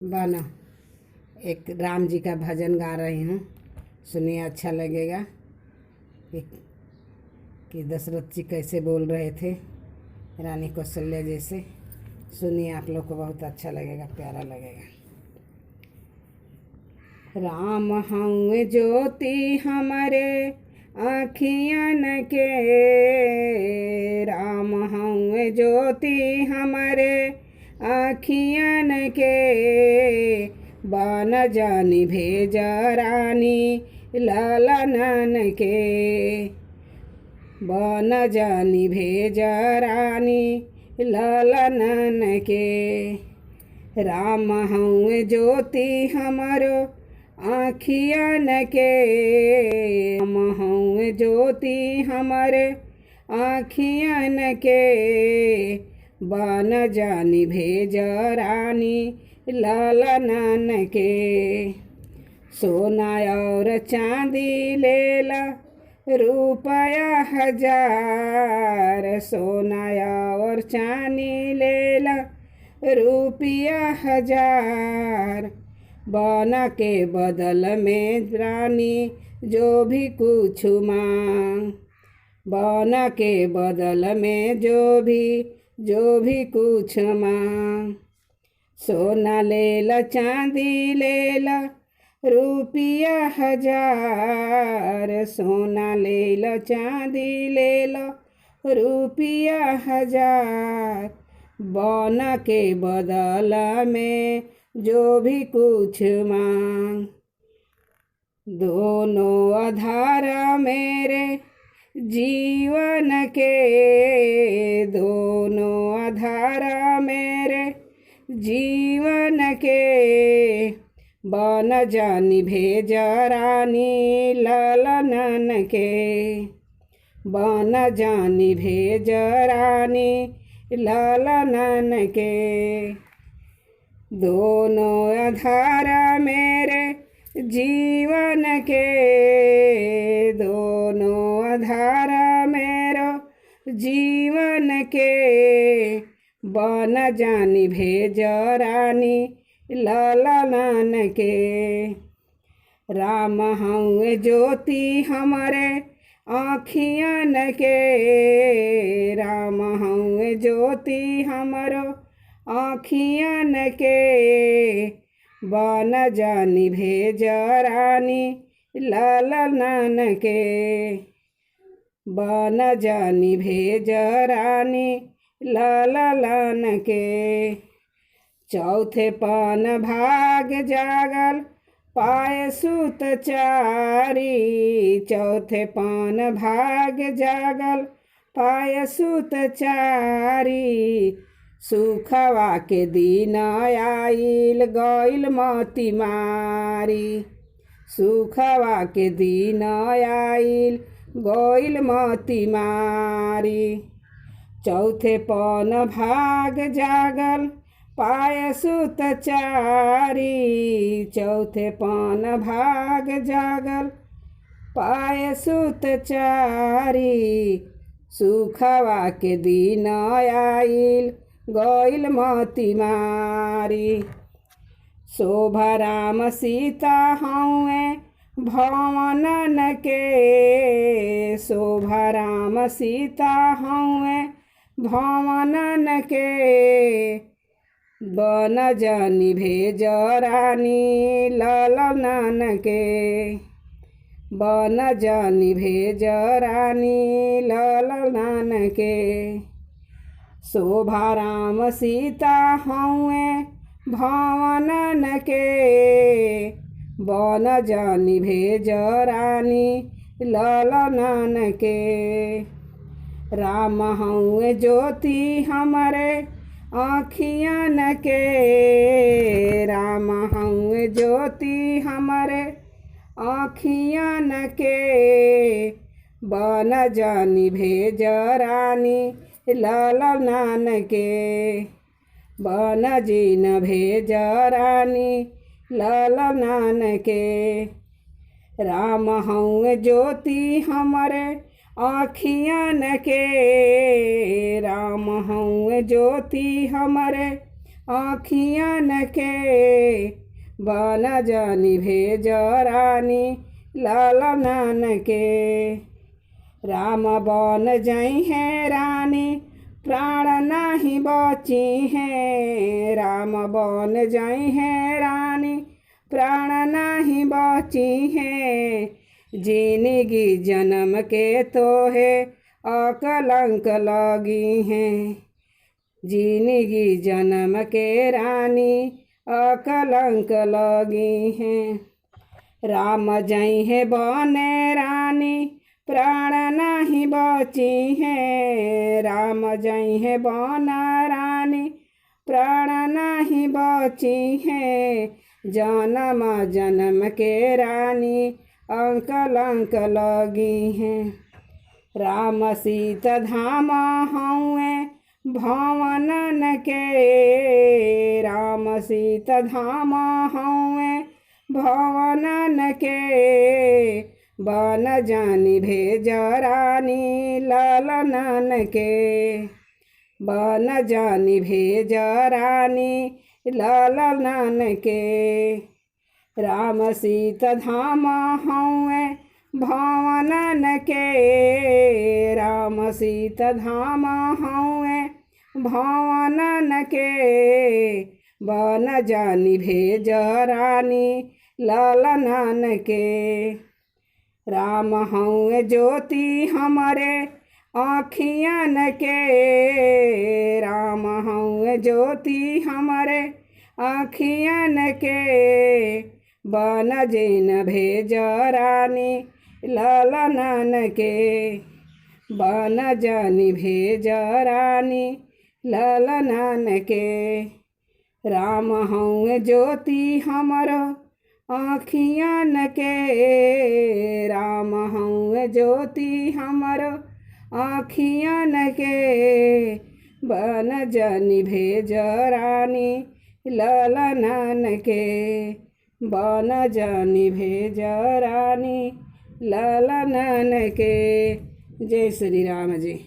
बना एक राम जी का भजन गा रही हूँ। सुनिए, अच्छा लगेगा कि, कि दशरथ जी कैसे बोल रहे थे रानी कौशल्या जैसे। सुनिए, आप लोग को बहुत अच्छा लगेगा, प्यारा लगेगा। राम हऊँ ज्योति हमारे आँखियन के, राम हऊँ ज्योति हमारे आँखियन के, बन जानी भेज रानी ललनन के, बन जानी भेज रानी ललनन के। राम हऊँ ज्योति हमारो आँखियन के, राम हऊँ ज्योति हमारे आँखियन के, बन जानी भेज रानी ललनन के। सोना और चांदी लेला रुपया हजार, सोना और चांदी लेला रुपया हजार, बना के बदल में रानी जो भी कुछ मांग, बना के बदल में जो भी कुछ मांग। सोना लेला चांदी लेला रुपया हजार, सोना लेला चांदी लेला रुपया हजार, बना के बदल में जो भी कुछ मांग। दोनों आधार मेरे जीवन के, दोनों आधार मेरे जीवन के, बन जानी भेज रानी ललनन के, बन जानी भेज रानी ललनन के। दोनों आधार मेरे जीवन के, दोनों आधार मेरा जीवन के, बन जानी भेज रानी ललनन के। राम हऊँ ज्योति हमारे आँखियन के, राम हऊँ ज्योति हमारो आँखियन के, बन जानी भेज रानी ललनन के, बन जानी भेज रानी ललनन के। चौथे पान भाग जागल पाए सुत चारी, चौथे पान भाग जागल पाए सुत चारी, सुखवा के दिन आइल गइल मोती मारी, सुखवा के दिन आइल गइल मोती मारी। चौथे पान भाग जागल पाए सुत चारी, चौथे पान भाग जागल पाए सुत चारी, सुखवा के दिन आइल गइल मोती मारी। शोभा राम सीता हऊँ भवनन के, शोभा राम सीता हऊँ भवनन के, बन जानी भेज रानी ललनन के, बन जानी भेज रानी ललनन के। शोभा राम सीता हऊँ भवनन के, बन जानी भेज रानी ललनन के। राम हऊँ ज्योति हमारे आँखियन के, राम हऊँ ज्योति हमारे आँखियन के, बन जानी भेज रानी ललनन के, बन जीन भेज रानी ललनन के। राम हऊँ ज्योति हमारे आँखियन के, राम हऊँ ज्योति हमारे आँखियन के बन जानी भेज रानी ललनन के। राम बन जाई है रानी प्राण नहीं बची है। राम बन जाई है रानी प्राण नहीं बची है। जिंदगी जन्म के तो है अकलंक लगी है। जिंदगी जन्म के रानी अकलंक लगी है। राम जई है बने रानी प्राण नहीं बची है। राम जई है बना रानी प्राण नहीं बची है। जन्म जन्म के रानी अंकलंक लगी है। राम सीता धाम हउए भवनन के। राम सीता धाम हउए भवनन के। बन जानी भेज रानी ललनन के। बन जानी भेज रानी ललनन के। राम सीता धाम हउए भवनन के। राम सीता धाम हउए भवनन के। बन जानी भेज रानी ललनन के। राम हउए ज्योति हमरे आँखियन के। राम हउए ज्योति हमरे आँखियन के। बन जिन भेज रानी ललनन के। बन जानी भेज रानी ललनन के। राम हउए ज्योति हमरो आँखियन के। राम हउए ज्योति हमरो आँखियन के। बन जानी भेज रानी ललनन के। बन जानी भेज रानी ललनन के। जय श्री राम जी।